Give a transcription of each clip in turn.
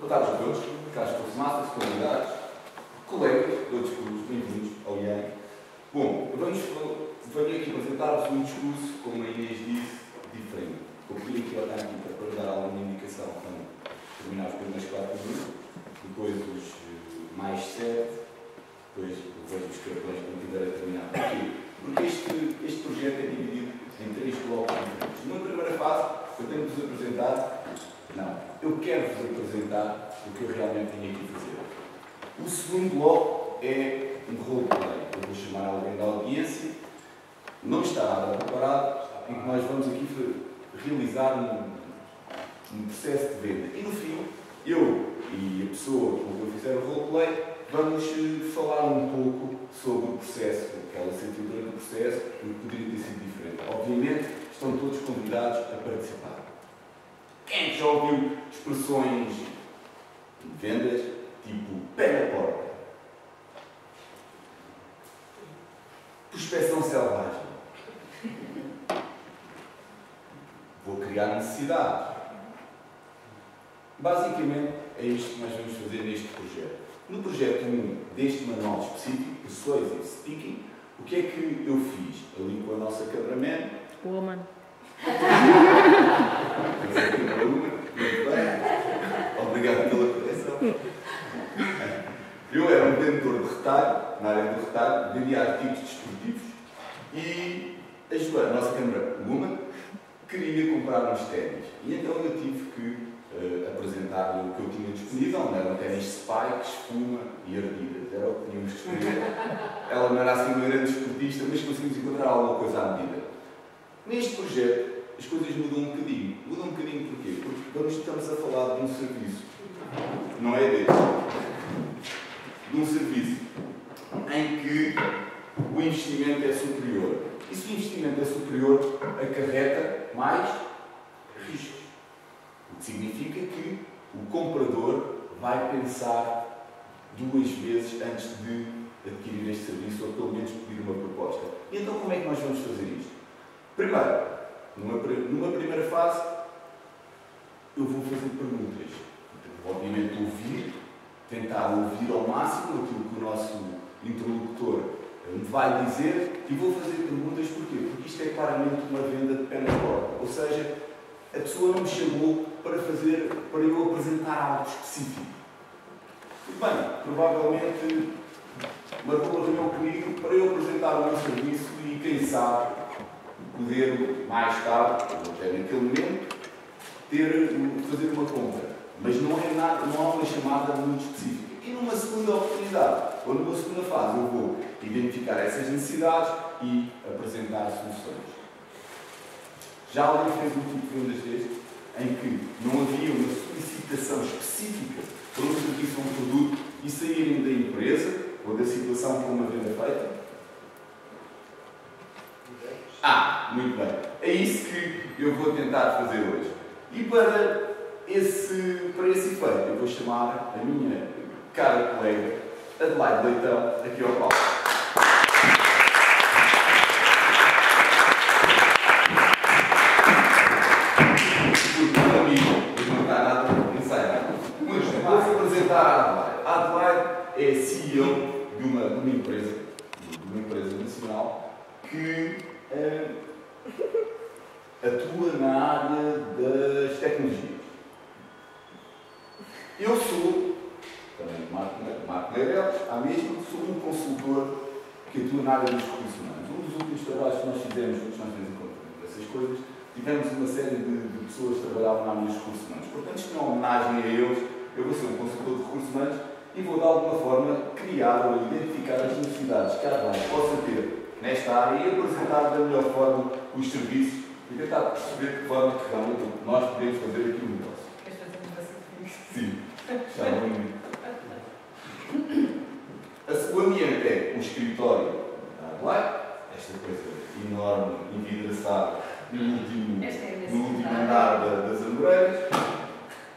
Boa tarde a todos, caros professores, convidados, colegas, todos cursos, bem-vindos ao IAM. Bom, venho aqui apresentar-vos um discurso, como a Inês disse, diferente. Vou pedir aqui ao Tanquita para dar alguma indicação quando terminar os primeiros 4 minutos, depois os mais 7, depois vejo os cartões quando tiver a terminar. Porquê? Porque este projeto é dividido em 3 blocos diferentes. Numa primeira fase, eu tenho de vos apresentar. Não, eu quero-vos apresentar o que eu realmente tenho aqui a fazer. O segundo bloco é um roleplay. Eu vou chamar alguém da audiência, não está nada preparado, em que nós vamos aqui realizar um processo de venda. E no fim, eu e a pessoa com quem eu fizer o roleplay vamos falar um pouco sobre o processo, o que ela sentiu durante o processo, o que poderia ter sido diferente. Obviamente, estão todos convidados a participar. Quem já ouviu expressões de vendas tipo pé na porta? Prospeção selvagem. Vou criar necessidades. Basicamente, é isto que nós vamos fazer neste projeto. No projeto 1 deste manual específico, Persuasive Speaking, o que é que eu fiz? Ali com a nossa cameraman. Woman. Muito bem. Obrigado pela correção. Eu era um vendedor de retalho, na área do retalho, vendia artigos desportivos e a Joana, a nossa câmara woman, queria comprar uns ténis. E então eu tive que apresentar-lhe o que eu tinha disponível. Não eram ténis Spikes, Fuma e Ardidas. Era o que tínhamos que escolher. Ela não era assim uma grande desportista, mas conseguimos encontrar alguma coisa à medida. Neste projeto, as coisas mudam um bocadinho. Mudam um bocadinho porquê? Porque estamos a falar de um serviço. Não é desse. De um serviço em que o investimento é superior. E se o investimento é superior, acarreta mais riscos. O que significa que o comprador vai pensar 2 vezes antes de adquirir este serviço ou pelo menos pedir uma proposta. E então como é que nós vamos fazer isto? Primeiro, numa primeira fase, eu vou fazer perguntas. Obviamente ouvir, tentar ouvir ao máximo aquilo que o nosso interlocutor me vai dizer e vou fazer perguntas porquê? Porque isto é claramente uma venda de pé na porta. Ou seja, a pessoa não me chamou para eu apresentar algo específico. E bem, provavelmente marcou uma reunião comigo para eu apresentar o meu serviço e quem sabe poder mais tarde, ou até naquele momento, fazer uma compra. Mas não há uma chamada muito específica. E numa segunda oportunidade, ou numa segunda fase, eu vou identificar essas necessidades e apresentar soluções. Já alguém fez um tipo de vendas deste, em que não havia uma solicitação específica para um serviço ou um produto e saírem da empresa ou da situação com uma venda feita? Muito bem. É isso que eu vou tentar fazer hoje. E para esse efeito, eu vou chamar a minha cara colega Adelaide Leitão aqui ao palco. Porque o amigo não está nada ensaiado. Muito bem, vou-vos apresentar a Adelaide. A Adelaide é CEO de uma empresa nacional que atua na área das tecnologias. Eu sou, também Marco Meireles, sou um consultor que atua na área dos recursos humanos. Um dos últimos trabalhos que nós fizemos, todos nós temos em conta essas coisas, tivemos uma série de pessoas que trabalhavam na área dos recursos humanos. Portanto, isto não é uma homenagem a eles, eu vou ser um consultor de recursos humanos e vou, de alguma forma, criar ou identificar as necessidades que cada um possa ter nesta área e apresentar da melhor forma os serviços e tentar perceber de que forma que realmente nós podemos fazer aqui um negócio. Queres fazer um negócio? Sim, já não. O ambiente é o escritório da Adelaide, esta coisa enorme, envidraçada, no último andar das Amoreiras,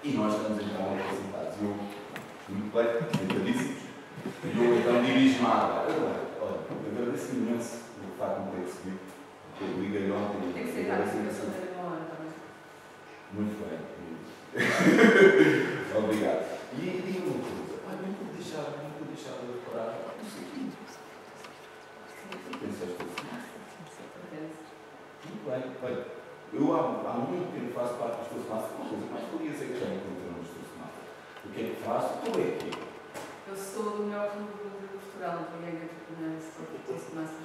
e nós estamos então apresentados. Eu, muito bem, sentadíssimos, e eu então dirijo-me à Adelaide. Olha, agradeço imenso o facto de ter recebido. Eu liguei ontem. Tem que ser rápido, porque eu sou uma hora também. Muito bem. Obrigado. E diga uma coisa, não pude deixar de reparar o seguinte. Pensaste assim? Muito bem. Olha, eu há muito tempo faço parte do Estudo Semasta, uma coisa mais valia ser que já encontrei no Estudo Semasta. O que é que faço? Tu é que? Eu sou do meu rubro de Portugal, do Young Entrepreneur, sou do Semasta.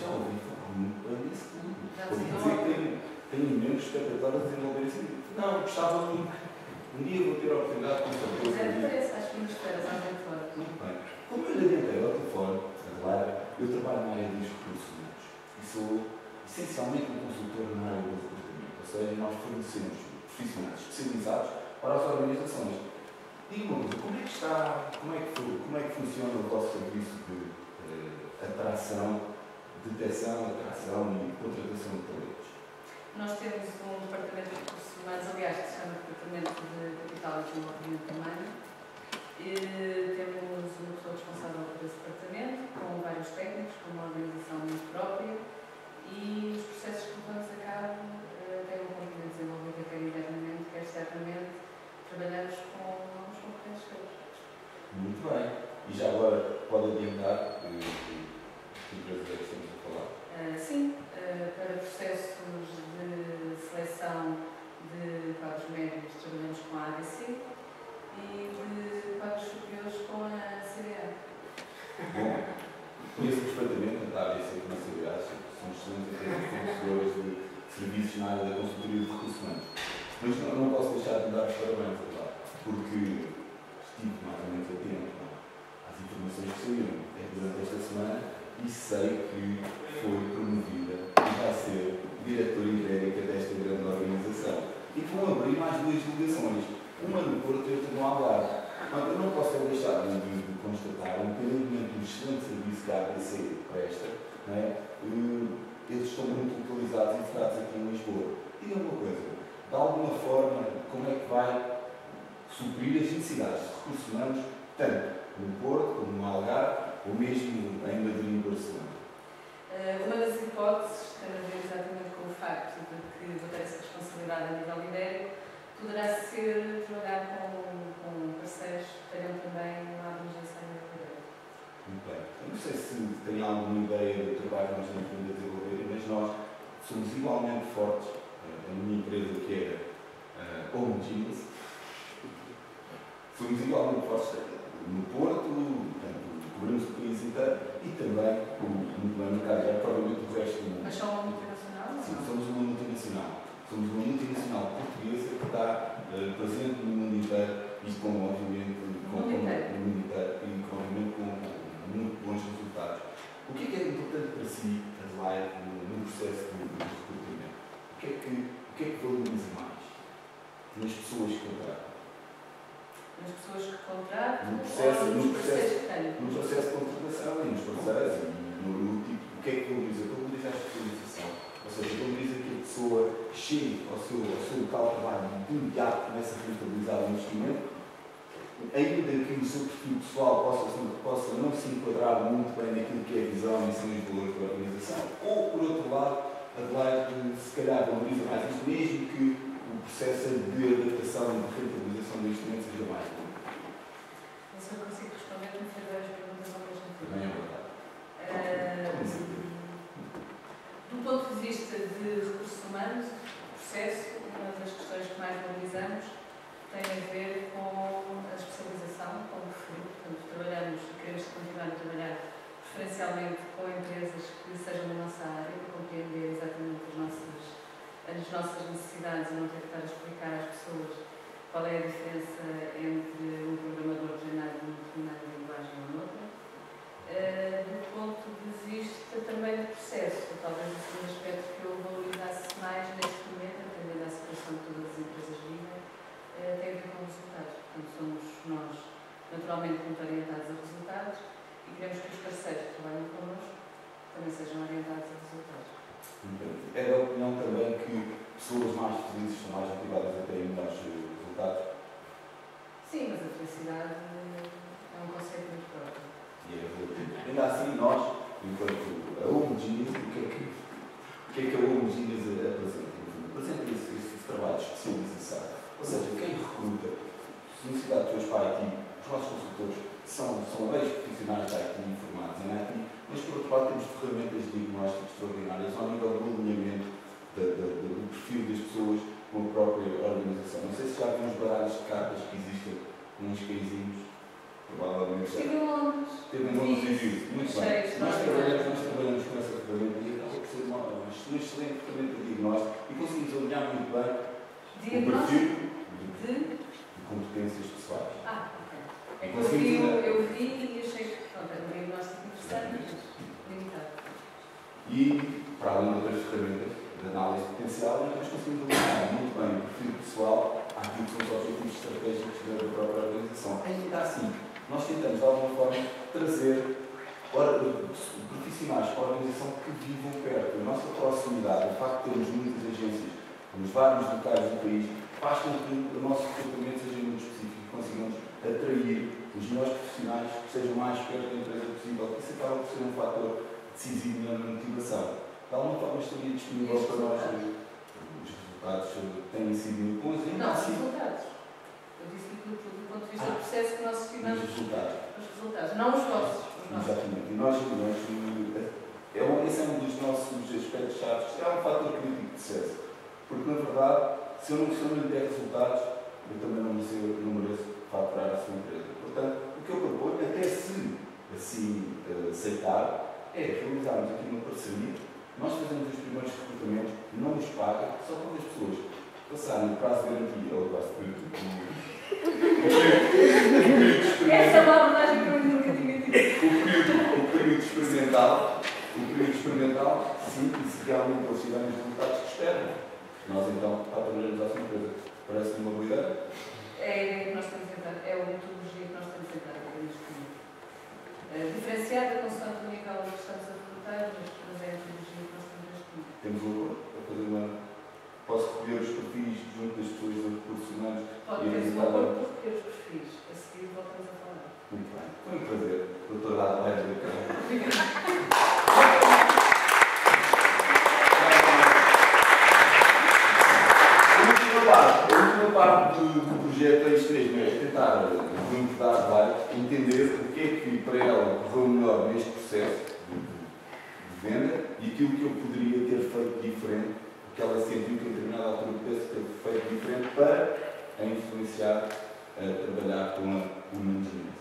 Já ouvi falar muito bem disso tudo. Já Ouvi ouvi dizer que tenho imensos espectadores a desenvolver isso. Não, gostava muito. Um dia vou ter a oportunidade de Mas contar. interesse, acho que me esperas à frente fora. Muito bem. Como eu lhe adiantei ao telefone, claro, eu trabalho na área dos recursos humanos e sou essencialmente um consultor na área do recrutamento, ou seja, nós fornecemos profissionais especializados para as organizações. Diga-me uma coisa, como é que funciona o vosso serviço de atração, detecção, atração e contratação de talentos? Nós temos um departamento de recursos humanos, aliás, que se chama Departamento de Capital e Desenvolvimento Humano. E temos uma pessoa responsável por esse departamento, com vários técnicos, com uma organização muito própria, e os processos que levamos a cabo têm um componente desenvolvido quer internamente, quer externamente. Trabalhamos com alguns concorrentes seus. Muito bem. E já agora pode adiantar que empresas é que estamos a falar? Sim, para processos de seleção de quadros médios trabalhamos com a ABC e de quadros superiores com a CDA. Bom, conheço perfeitamente a ABC com a CDA, são excelentes fornecedores de serviços na área da consultoria de recursos humanos. Mas não posso deixar de dar os parabéns, é claro, porque estive mais ou menos atento às informações que saíram durante esta semana e sei que foi promovida e vai ser diretora ibérica desta grande organização. E vão abrir mais 2 delegações, uma no Porto e outra no Algarve. Mas eu não posso deixar de constatar, independentemente do excelente serviço que a ABC presta, não é? Eles estão muito localizados e focados aqui em Lisboa. Diga-me uma coisa, de alguma forma, como é que vai suprir as necessidades de recursos humanos, tanto no Porto como no Algarve, ou mesmo em Madrid e Barcelona? Uma das hipóteses tem a ver exatamente com o facto de que vou ter essa responsabilidade a nível ibérico, poderá ser trabalhar com parceiros que tenham também uma abrangência a nível ibérico. Muito bem. Eu não sei se tem alguma ideia do trabalho que nós temos vindo a desenvolver, mas nós somos igualmente fortes. A minha empresa, que é Homogeneous, somos igualmente fortes no Porto, portanto, cobrimos o país inteiro e também no mercado, provavelmente o resto do mundo. Mas são uma multinacional? Sim, somos uma multinacional. Somos uma multinacional portuguesa que está presente no mundo inteiro e com, obviamente, no mundo inteiro e obviamente com muito bons resultados. O que é importante para si, Adelaide, no processo de recrutamento? O que é que valoriza mais nas pessoas que contratam? Nas pessoas que contratam no ou processo que têm? No processo de contratação e nos parceiros e no tipo, o que é que valoriza? Valoriza a especialização. Ou seja, valoriza que a pessoa chegue ao seu local de trabalho de imediato, comece a rentabilizar o investimento, ainda que o seu perfil pessoal possa não se enquadrar muito bem naquilo que é a visão e são os valores da organização. Ou, por outro lado, Adelaide, se calhar, valoriza mais isto, mesmo que o processo de adaptação e de rentabilização do investimento seja mais bom. Não sei se eu consigo responder, me fez várias perguntas ao mesmo tempo. Também é verdade. Do ponto de vista de recursos humanos, processo, uma das questões que mais valorizamos tem a ver com a especialização, como referi. Portanto, queremos continuar a trabalhar preferencialmente com empresas que sejam da nossa área, para compreender exatamente as nossas necessidades e não ter que estar a explicar às pessoas qual é a diferença entre um programador treinado numa determinada linguagem ou noutra. Do ponto de vista também do processo, talvez o segundo aspecto que eu valorizasse mais neste momento, atendendo à situação que todas as empresas vivem, tem a ver com resultados. Portanto, somos nós naturalmente muito orientados a resultados e queremos que os parceiros que trabalham connosco também sejam orientados a resultados. É da opinião também que pessoas mais felizes são mais motivadas a terem melhores resultados? Sim, mas a felicidade é um conceito muito próprio. Ainda assim, nós, enquanto a Homogeneous, o que é que a Homogeneous apresenta? Apresenta esse trabalho de especialização. Ou seja, quem recruta necessidade de pessoas para IT, os nossos consultores são ex-profissionais de IT informados em IT, mas por outro lado temos ferramentas de diagnóstico extraordinárias ao nível do alinhamento do perfil das pessoas com a própria organização. Não sei se já viram os baralhos de cartas que existem nos paísinhos, provavelmente já. Esteve em Londres. Esteve em Londres e viu. Muito bem. Nós trabalhamos com essa ferramenta e acaba por ser uma excelente ferramenta de diagnóstico e conseguimos alinhar muito bem o perfil de competências pessoais. Ok. É que eu vi e achei que era um diagnóstico interessante, mas limitado. E, para além de outras ferramentas de análise potencial, nós conseguimos alinhar muito bem o perfil pessoal àquilo que são os objetivos estratégicos da própria organização. Ainda assim, nós tentamos, de alguma forma, trazer profissionais para a organização que vivam perto. A nossa proximidade, o facto de termos muitas agências nos vários locais do país, faz com que o nosso recrutamento seja muito específico e consigamos atrair os melhores profissionais que estejam mais perto da empresa possível, que isso acaba por ser um fator decisivo na motivação. De alguma forma estaria disponível para nós. Os resultados têm sido muito bons. Não, os resultados. Eu disse do ponto de vista do processo que nós estimamos. Os resultados. Os resultados, não os vossos. Exatamente. E esse é um dos nossos aspectos-chave. É um fator crítico de sucesso. Porque, na verdade, se eu não lhe der resultados, eu também não mereço faturar a sua empresa. Portanto, o que eu proponho, até se assim aceitar, é realizarmos aqui uma parceria. Nós fazemos os primeiros recrutamentos, não nos paga, só quando as pessoas passarem o prazo de garantia ou o prazo de essa é uma abordagem que eu nunca tinha tido. O período experimental, sim, e se realmente eles tiverem os resultados que esperam, nós então faturaremos a sua empresa. Parece-lhe uma boa ideia? É que nós temos entrado, é a metodologia que nós temos entrado neste momento. Diferenciada consoante o nível que estamos a recrutar, mas é a metodologia que nós temos neste momento. Temos a fazer uma. Posso recolher os perfis junto das pessoas dos recursos humanos. Pode ter um acordo por recolher os perfis. A seguir voltamos a falar. Muito bem. Foi um prazer. Doutora Adelaide. Obrigada. A última parte do projeto é isto mesmo, é tentar, junto da Adelaide, entender o que é que para ela correu melhor neste processo de venda e aquilo que eu poderia ter feito diferente, que ela sentiu que em determinada altura pudesse ter feito diferente para a influenciar a trabalhar com o management.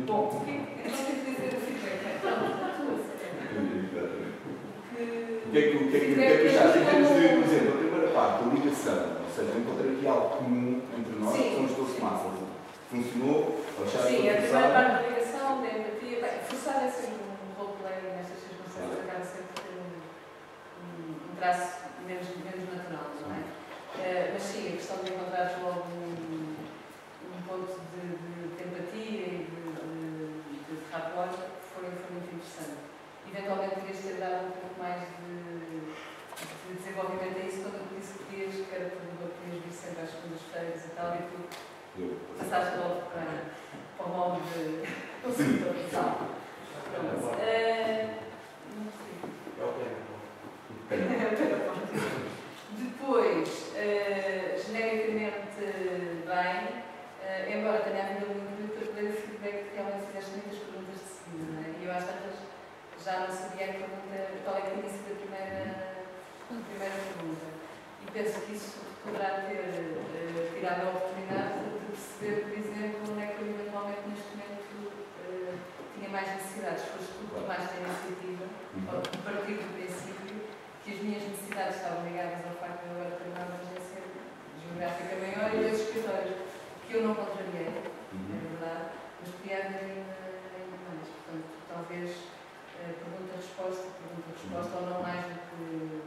Bom, o que é que dizer o feedback? O que é que achaste? Em termos de, por exemplo, a primeira parte, a ligação, ou seja, encontrar aqui algo comum entre nós, que são os doce-massas. Funcionou? Sim, a primeira parte da ligação, da empatia, forçar é sempre um roleplay nestas circunstâncias, acaba sempre por ter um traço menos natural, não é? Mas sim, a questão de encontrar logo um ponto de empatia e de rapport foi muito interessante. Eventualmente podias ter dado um pouco mais de desenvolvimento a isso quando eu disse que era tudo, podias vir sempre às segundas-feiras e tal, e tu passaste logo para o modo de consultor pessoal. Pronto. Depois, genericamente bem, embora tenha havido muito para poder o feedback que realmente fizeste muitas perguntas de seguida, não é? E eu acho que já não sabia a pergunta, qual é que tinha sido a primeira pergunta. E penso que isso poderá ter tirado a oportunidade de perceber, por exemplo, onde é que eu eventualmente neste momento tinha mais necessidades. Foste tu que tomaste a iniciativa, a partir do princípio, que as minhas necessidades estavam ligadas ao facto de eu agora ter uma agência geográfica maior e dois escritórios que eu não contrariei, é verdade, mas podia haver ainda mais. Portanto, talvez pergunta-resposta ou não mais do que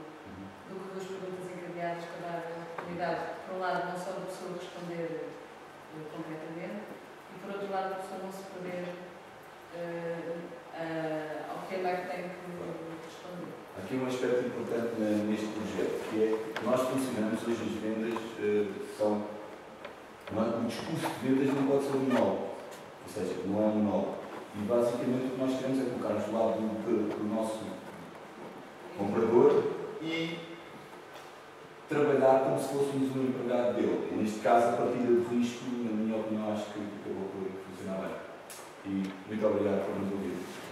duas perguntas encadeadas para dar a oportunidade, por um lado, não só da pessoa responder concretamente e, por outro lado, a pessoa não se perder ao tema que tem que responder. Aqui um aspecto importante neste projeto, que é que nós funcionamos hoje, as vendas são. O discurso de vendas não pode ser monólogo, ou seja, não é um monólogo. E basicamente o que nós queremos é colocar-nos do lado do nosso comprador e se fôssemos um empregado dele. E neste caso, a partilha de risco, na minha opinião, acho que acabou por funcionar bem. E muito obrigado por nos ouvir.